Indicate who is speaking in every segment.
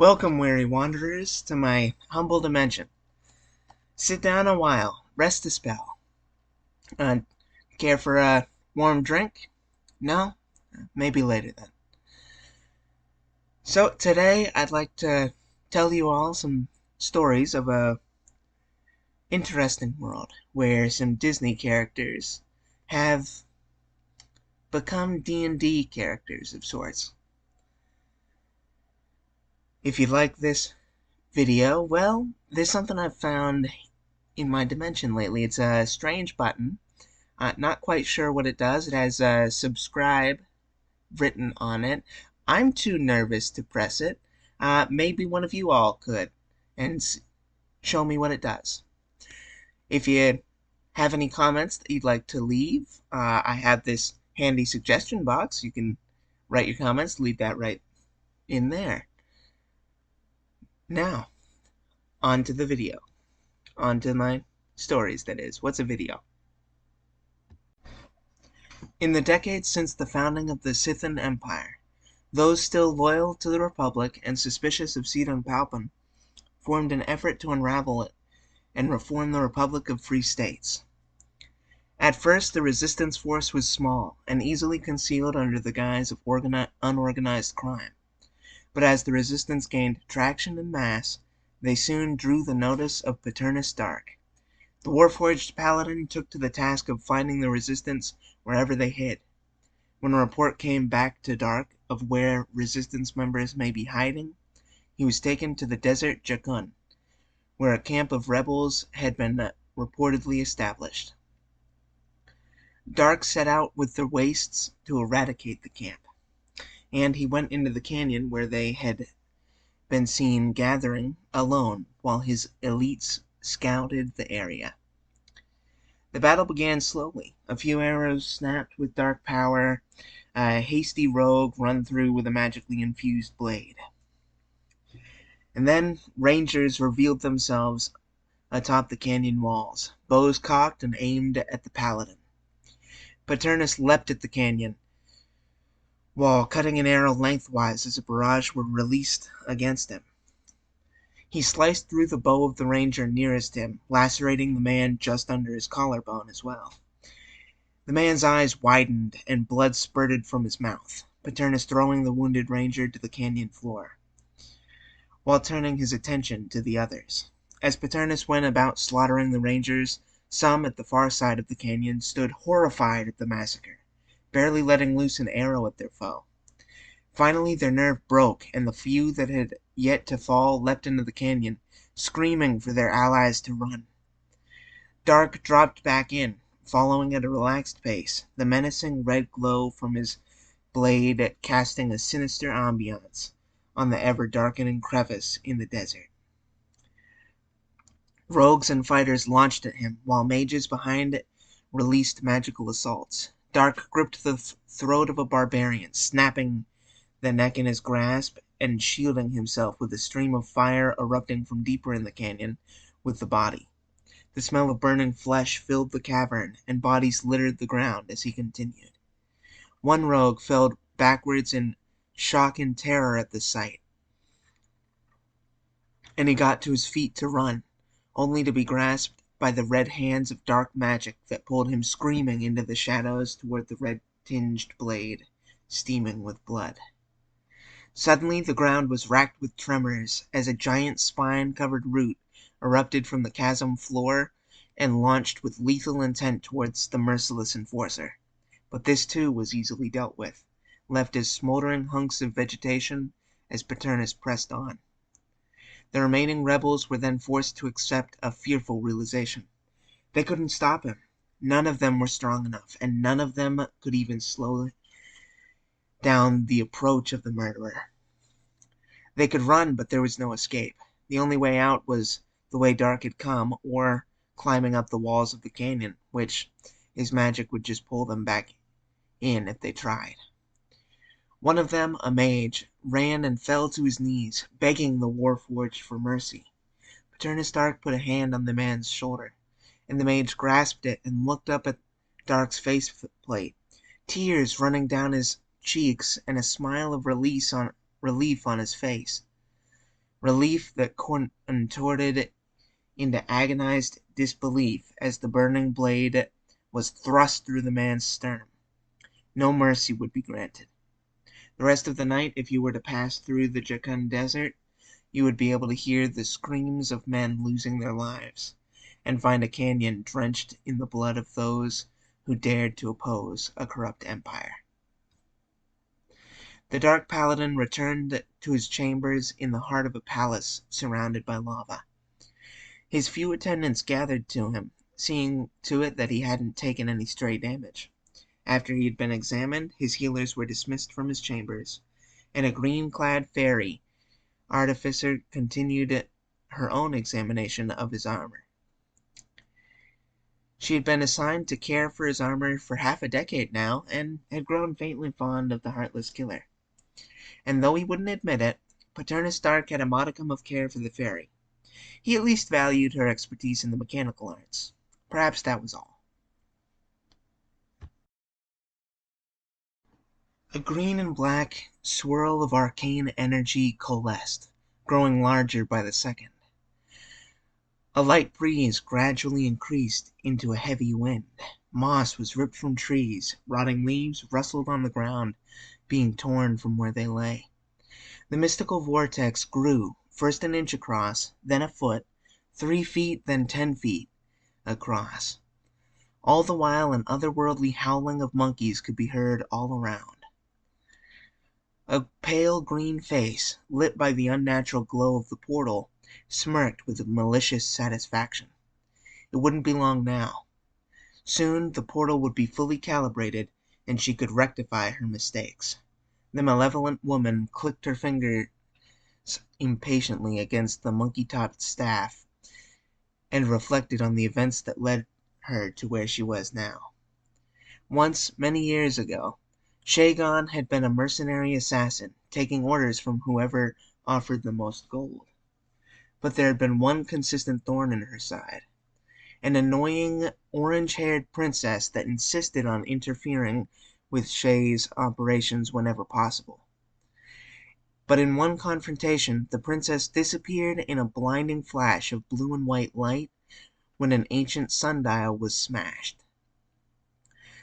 Speaker 1: Welcome, weary wanderers, to my humble dimension. Sit down a while, rest a spell. Uh, Care for a warm drink? No? Maybe later then. So, today I'd like to tell you all some stories of a interesting world where some Disney characters have become D&D characters of sorts. If you like this video, well, there's something I've found in my dimension lately. It's a strange button. Not quite sure what it does. It has subscribe written on it. I'm too nervous to press it. Maybe one of you all could and show me what it does. If you have any comments that you'd like to leave, I have this handy suggestion box. You can write your comments, leave that right in there. Now, on to the video. On to my stories, that is. What's a video? In the decades since the founding of the Scythian Empire, those still loyal to the Republic and suspicious of Sidon Palpin formed an effort to unravel it and reform the Republic of Free States. At first, the resistance force was small and easily concealed under the guise of unorganized crime. But as the resistance gained traction en masse, they soon drew the notice of Paternus Dark. The Warforged Paladin took to the task of finding the resistance wherever they hid. When a report came back to Dark of where resistance members may be hiding, he was taken to the desert Jakun, where a camp of rebels had been reportedly established. Dark set out with the wastes to eradicate the camp, and he went into the canyon where they had been seen gathering alone while his elites scouted the area. The battle began slowly. A few arrows snapped with dark power, a hasty rogue run through with a magically infused blade. And then rangers revealed themselves atop the canyon walls, bows cocked and aimed at the paladin. Paternus leapt at the canyon wall, cutting an arrow lengthwise as a barrage were released against him. He sliced through the bow of the ranger nearest him, lacerating the man just under his collarbone as well. The man's eyes widened and blood spurted from his mouth, Paternus throwing the wounded ranger to the canyon floor, while turning his attention to the others. As Paternus went about slaughtering the rangers, some at the far side of the canyon stood horrified at the massacre, barely letting loose an arrow at their foe. Finally, their nerve broke, and the few that had yet to fall leapt into the canyon, screaming for their allies to run. Dark dropped back in, following at a relaxed pace, the menacing red glow from his blade casting a sinister ambiance on the ever-darkening crevice in the desert. Rogues and fighters launched at him, while mages behind it released magical assaults. Dark gripped the throat of a barbarian, snapping the neck in his grasp and shielding himself with a stream of fire erupting from deeper in the canyon with the body. The smell of burning flesh filled the cavern, and bodies littered the ground as he continued. One rogue fell backwards in shock and terror at the sight, and he got to his feet to run, only to be grasped by the red hands of dark magic that pulled him screaming into the shadows toward the red-tinged blade, steaming with blood. Suddenly the ground was racked with tremors as a giant spine-covered root erupted from the chasm floor and launched with lethal intent towards the merciless enforcer. But this too was easily dealt with, left as smoldering hunks of vegetation as Paternus pressed on. The remaining rebels were then forced to accept a fearful realization. They couldn't stop him. None of them were strong enough, and none of them could even slow down the approach of the murderer. They could run, but there was no escape. The only way out was the way Dark had come, or climbing up the walls of the canyon, which his magic would just pull them back in if they tried. One of them, a mage, ran and fell to his knees, begging the Warforged for mercy. Paternus Dark put a hand on the man's shoulder, and the mage grasped it and looked up at Dark's faceplate, tears running down his cheeks and a smile of relief on his face. relief that contorted into agonized disbelief as the burning blade was thrust through the man's sternum. No mercy would be granted. The rest of the night, if you were to pass through the Jacund Desert, you would be able to hear the screams of men losing their lives, and find a canyon drenched in the blood of those who dared to oppose a corrupt empire. The Dark Paladin returned to his chambers in the heart of a palace surrounded by lava. His few attendants gathered to him, seeing to it that he hadn't taken any stray damage. After he had been examined, his healers were dismissed from his chambers, and a green-clad fairy artificer continued her own examination of his armor. She had been assigned to care for his armor for half a decade now, and had grown faintly fond of the heartless killer. And though he wouldn't admit it, Paternus Stark had a modicum of care for the fairy. He at least valued her expertise in the mechanical arts. Perhaps that was all. A green and black swirl of arcane energy coalesced, growing larger by the second. A light breeze gradually increased into a heavy wind. Moss was ripped from trees, rotting leaves rustled on the ground, being torn from where they lay. The mystical vortex grew, first an inch across, then a foot, 3 feet, then 10 feet across. All the while an otherworldly howling of monkeys could be heard all around. A pale green face, lit by the unnatural glow of the portal, smirked with malicious satisfaction. It wouldn't be long now. Soon the portal would be fully calibrated, and she could rectify her mistakes. The malevolent woman clicked her fingers impatiently against the monkey-topped staff, and reflected on the events that led her to where she was now. Once, many years ago, Shea had been a mercenary assassin, taking orders from whoever offered the most gold. But there had been one consistent thorn in her side, an annoying, orange-haired princess that insisted on interfering with Shea's operations whenever possible. But in one confrontation, the princess disappeared in a blinding flash of blue and white light when an ancient sundial was smashed.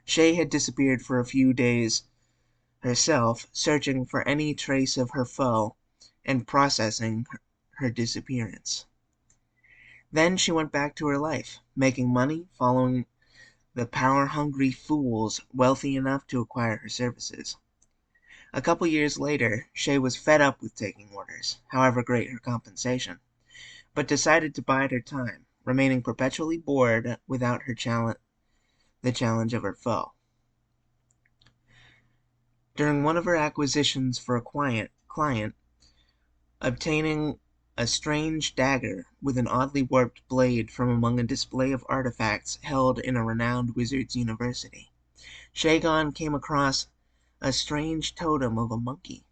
Speaker 1: Shea had disappeared for a few days herself, searching for any trace of her foe and processing her disappearance. Then she went back to her life, making money, following the power-hungry fools wealthy enough to acquire her services. A couple years later, Shea was fed up with taking orders, however great her compensation, but decided to bide her time, remaining perpetually bored without the challenge of her foe. During one of her acquisitions for a client, obtaining a strange dagger with an oddly warped blade from among a display of artifacts held in a renowned wizard's university, Shea came across a strange totem of a monkey.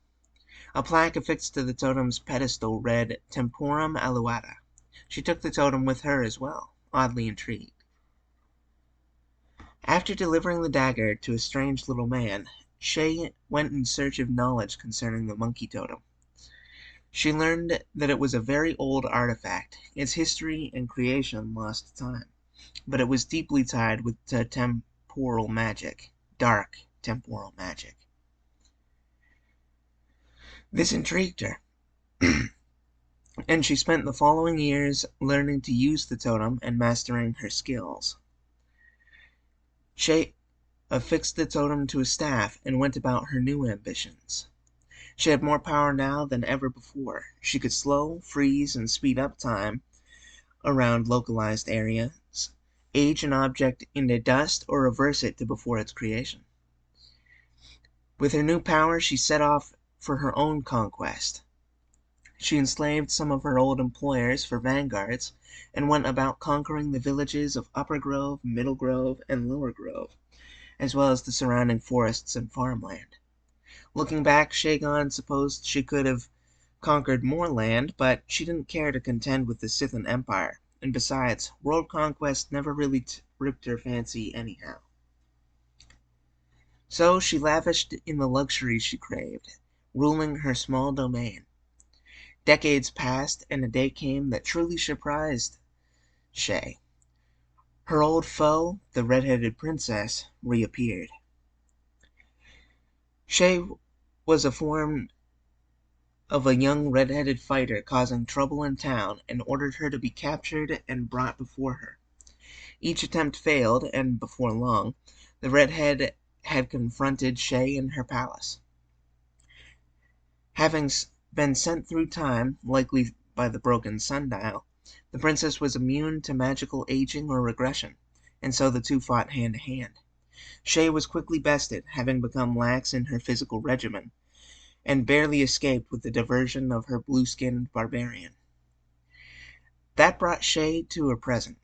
Speaker 1: A plaque affixed to the totem's pedestal read, Temporum Aluata. She took the totem with her as well, oddly intrigued. After delivering the dagger to a strange little man, Shea went in search of knowledge concerning the monkey totem. She learned that it was a very old artifact, its history and creation lost to time, but it was deeply tied with temporal magic, dark temporal magic. This intrigued her, and she spent the following years learning to use the totem and mastering her skills. Shea affixed the totem to a staff and went about her new ambitions. She had more power now than ever before. She could slow, freeze, and speed up time around localized areas, age an object into dust, or reverse it to before its creation. With her new power, she set off for her own conquest. She enslaved some of her old employers for vanguards, and went about conquering the villages of Upper Grove, Middle Grove, and Lower Grove, as well as the surrounding forests and farmland. Looking back, Shea supposed she could have conquered more land, but she didn't care to contend with the Scythian Empire, and besides, world conquest never really ripped her fancy anyhow. So she lavished in the luxuries she craved, ruling her small domain. Decades passed, and a day came that truly surprised Shea. Her old foe, the red-headed princess, reappeared. Shea was a form of a young red-headed fighter causing trouble in town and ordered her to be captured and brought before her. Each attempt failed, and before long, the redhead had confronted Shea in her palace. Having been sent through time, likely by the broken sundial, the princess was immune to magical aging or regression, and so the two fought hand to hand. Shea was quickly bested, having become lax in her physical regimen, and barely escaped with the diversion of her blue-skinned barbarian. That brought Shea to her present.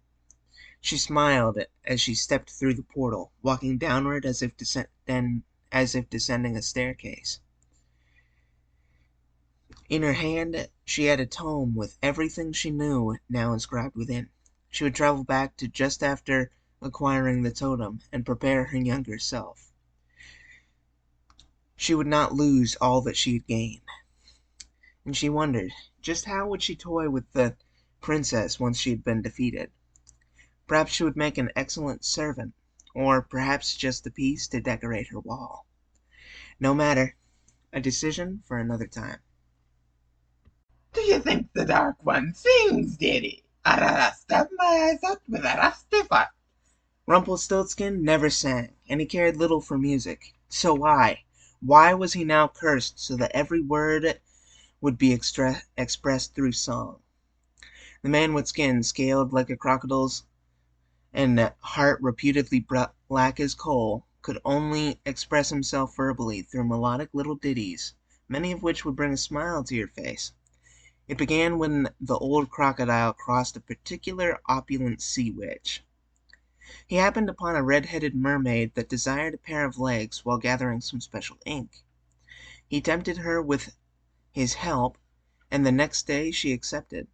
Speaker 1: She smiled as she stepped through the portal, walking downward as if descending a staircase. In her hand, she had a tome with everything she knew now inscribed within. She would travel back to just after acquiring the totem and prepare her younger self. She would not lose all that she had gained. And she wondered, just how would she toy with the princess once she had been defeated? Perhaps she would make an excellent servant, or perhaps just a piece to decorate her wall. No matter, a decision for another time.
Speaker 2: Do you think the Dark One sings, dearie? I stubbed my eyes out with a rusty foot.
Speaker 1: Rumpelstiltskin never sang, and he cared little for music. So why was he now cursed so that every word would be expressed through song? The man with skin scaled like a crocodile's and heart reputedly black as coal could only express himself verbally through melodic little ditties, many of which would bring a smile to your face. It began when the old crocodile crossed a particular opulent sea witch. He happened upon a red-headed mermaid that desired a pair of legs while gathering some special ink. He tempted her with his help, and the next day she accepted.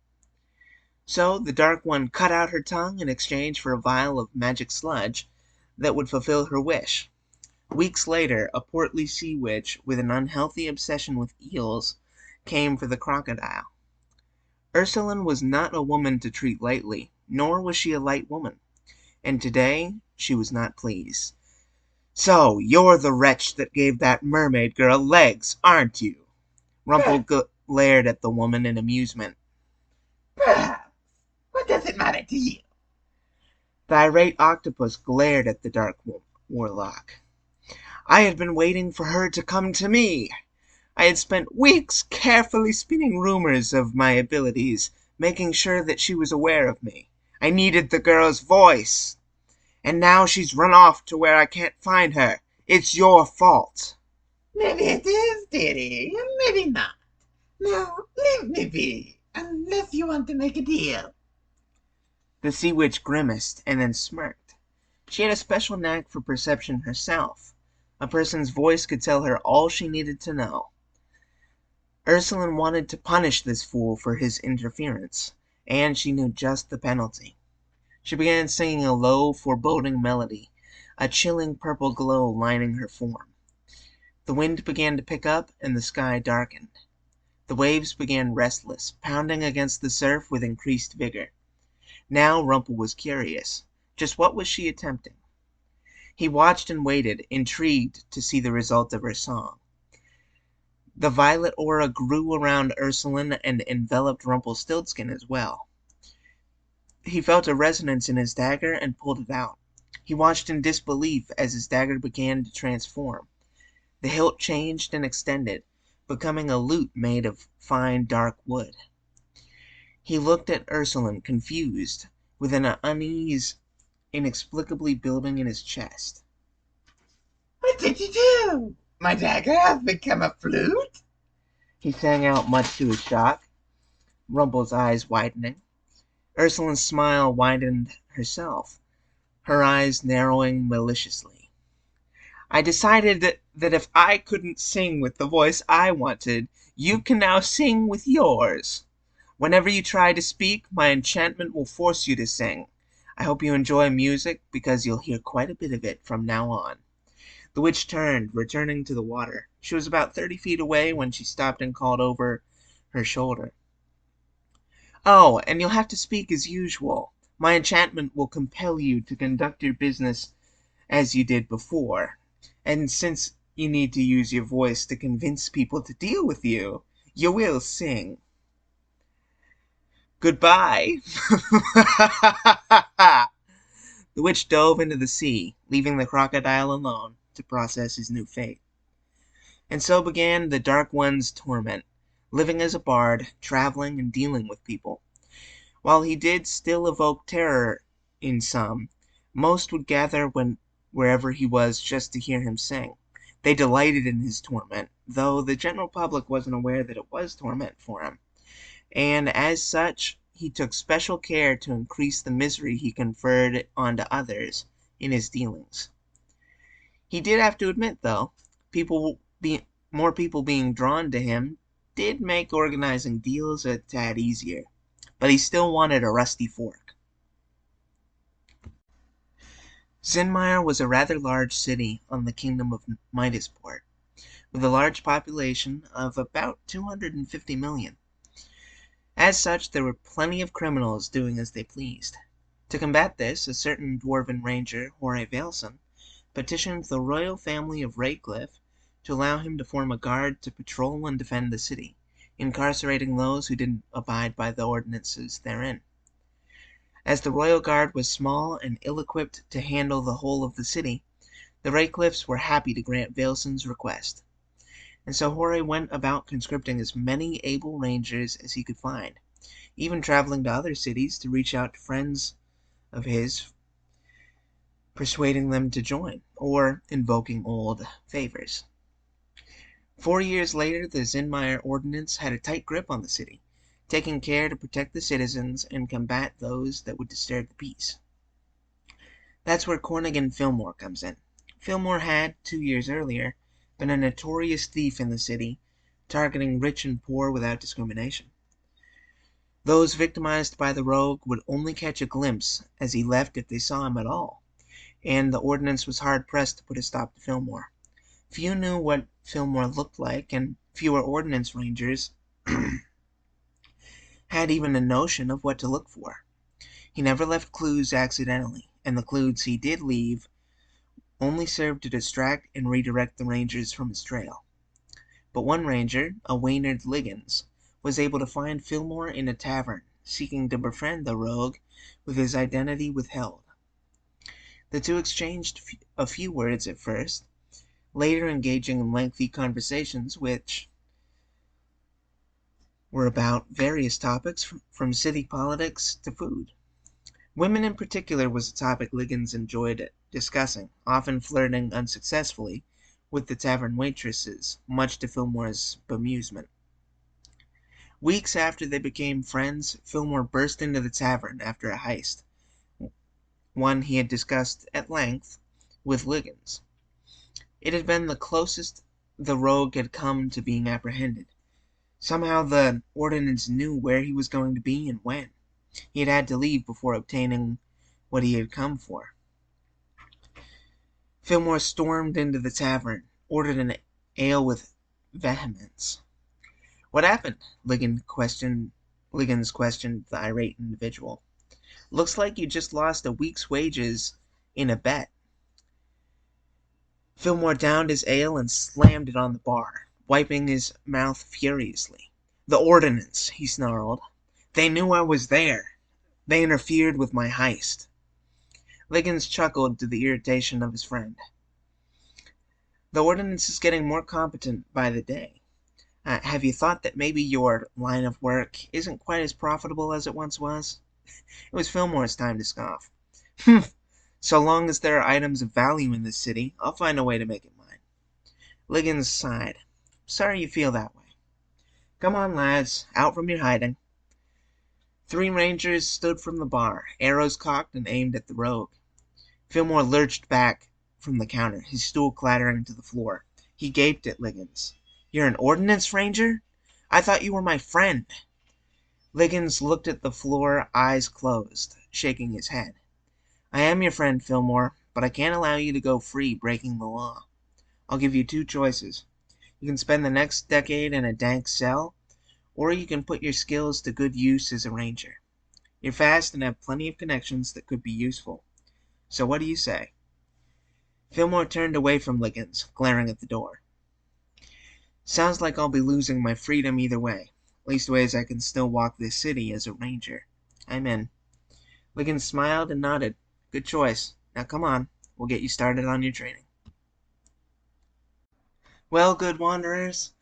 Speaker 1: So the Dark One cut out her tongue in exchange for a vial of magic sludge that would fulfill her wish. Weeks later, a portly sea witch with an unhealthy obsession with eels came for the crocodile. Ursuline was not a woman to treat lightly, nor was she a light woman, and today she was not pleased. "So you're the wretch that gave that mermaid girl legs, aren't you?" Rumple glared at the woman in amusement.
Speaker 2: Perhaps. What does it matter to you?
Speaker 1: The irate octopus glared at the dark warlock. I had been waiting for her to come to me. I had spent weeks carefully spinning rumors of my abilities, making sure that she was aware of me. I needed the girl's voice. And now she's run off to where I can't find her. It's your fault.
Speaker 2: Maybe it is, dearie, and maybe not. Now, leave me be, unless you want to make a deal.
Speaker 1: The sea witch grimaced and then smirked. She had a special knack for perception herself. A person's voice could tell her all she needed to know. Ursuline wanted to punish this fool for his interference, and she knew just the penalty. She began singing a low, foreboding melody, a chilling purple glow lining her form. The wind began to pick up, and the sky darkened. The waves began restless, pounding against the surf with increased vigor. Now Rumple was curious. Just what was she attempting? He watched and waited, intrigued to see the result of her song. The violet aura grew around Ursuline and enveloped Rumpelstiltskin as well. He felt a resonance in his dagger and pulled it out. He watched in disbelief as his dagger began to transform. The hilt changed and extended, becoming a lute made of fine dark wood. He looked at Ursuline, confused, with an unease inexplicably building in his chest.
Speaker 2: What did you do? My dagger has become a flute?
Speaker 1: He sang out, much to his shock, Rumple's eyes widening. Ursuline's smile widened herself, her eyes narrowing maliciously. I decided that if I couldn't sing with the voice I wanted, you can now sing with yours. Whenever you try to speak, my enchantment will force you to sing. I hope you enjoy music, because you'll hear quite a bit of it from now on. The witch turned, returning to the water. She was about 30 feet away when she stopped and called over her shoulder. "Oh, and you'll have to speak as usual. My enchantment will compel you to conduct your business as you did before. And since you need to use your voice to convince people to deal with you, you will sing. Goodbye." The witch dove into the sea, leaving the crocodile alone to process his new fate. And so began the Dark One's torment, living as a bard, traveling and dealing with people. While he did still evoke terror in some, most would gather wherever he was just to hear him sing. They delighted in his torment, though the general public wasn't aware that it was torment for him. And as such, he took special care to increase the misery he conferred onto others in his dealings. He did have to admit, though, more people being drawn to him did make organizing deals a tad easier. But he still wanted a rusty fork. Zinmire was a rather large city on the kingdom of Midasport, with a large population of about 250 million. As such, there were plenty of criminals doing as they pleased. To combat this, a certain dwarven ranger, Horay Vailson, petitioned the royal family of Raycliffe to allow him to form a guard to patrol and defend the city, incarcerating those who didn't abide by the ordinances therein. As the royal guard was small and ill-equipped to handle the whole of the city, the Raycliffes were happy to grant Vailson's request. And so Horay went about conscripting as many able rangers as he could find, even traveling to other cities to reach out to friends of his, persuading them to join, or invoking old favors. 4 years later, the Zinmire Ordinance had a tight grip on the city, taking care to protect the citizens and combat those that would disturb the peace. That's where Cornigan Fillmore comes in. Fillmore had, 2 years earlier, been a notorious thief in the city, targeting rich and poor without discrimination. Those victimized by the rogue would only catch a glimpse as he left if they saw him at all, and the ordinance was hard-pressed to put a stop to Fillmore. Few knew what Fillmore looked like, and fewer ordinance rangers had even a notion of what to look for. He never left clues accidentally, and the clues he did leave only served to distract and redirect the rangers from his trail. But one ranger, a Waynard Liggins, was able to find Fillmore in a tavern, seeking to befriend the rogue with his identity withheld. The two exchanged a few words at first, later engaging in lengthy conversations which were about various topics from city politics to food. Women in particular was a topic Liggins enjoyed discussing, often flirting unsuccessfully with the tavern waitresses, much to Fillmore's bemusement. Weeks after they became friends, Fillmore burst into the tavern after a heist, one he had discussed at length with Liggins. It had been the closest the rogue had come to being apprehended. Somehow the ordinance knew where he was going to be and when. He had had to leave before obtaining what he had come for. Fillmore stormed into the tavern, ordered an ale with vehemence. "What happened?" Liggins questioned the irate individual. "Looks like you just lost a week's wages in a bet." Fillmore downed his ale and slammed it on the bar, wiping his mouth furiously. "The ordinance," he snarled. "They knew I was there. They interfered with my heist." Liggins chuckled to the irritation of his friend. "The ordinance is getting more competent by the day. Have you thought that maybe your line of work isn't quite as profitable as it once was?" It was Fillmore's time to scoff. "Humph! So long as there are items of value in this city, I'll find a way to make it mine." Liggins sighed. "Sorry you feel that way. Come on, lads, out from your hiding." 3 rangers stood from the bar, arrows cocked and aimed at the rogue. Fillmore lurched back from the counter, his stool clattering to the floor. He gaped at Liggins. "You're an ordnance ranger? I thought you were my friend." Liggins looked at the floor, eyes closed, shaking his head. "I am your friend, Fillmore, but I can't allow you to go free breaking the law. I'll give you 2 choices. You can spend the next decade in a dank cell, or you can put your skills to good use as a ranger. You're fast and have plenty of connections that could be useful. So what do you say? Fillmore turned away from Liggins, glaring at the door. Sounds like I'll be losing my freedom either way. Leastways, I can still walk this city as a ranger. I'm in. Liggins smiled and nodded. Good choice. Now come on, we'll get you started on your training. Well, good wanderers,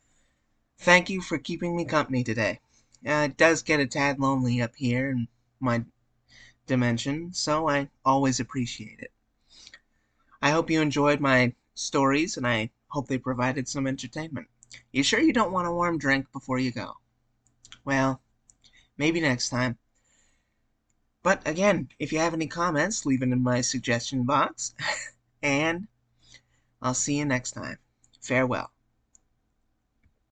Speaker 1: thank you for keeping me company today. It does get a tad lonely up here in my dimension, so I always appreciate it. I hope you enjoyed my stories, and I hope they provided some entertainment. You sure you don't want a warm drink before you go? Well, maybe next time. But again, if you have any comments, leave it in my suggestion box. And I'll see you next time. Farewell.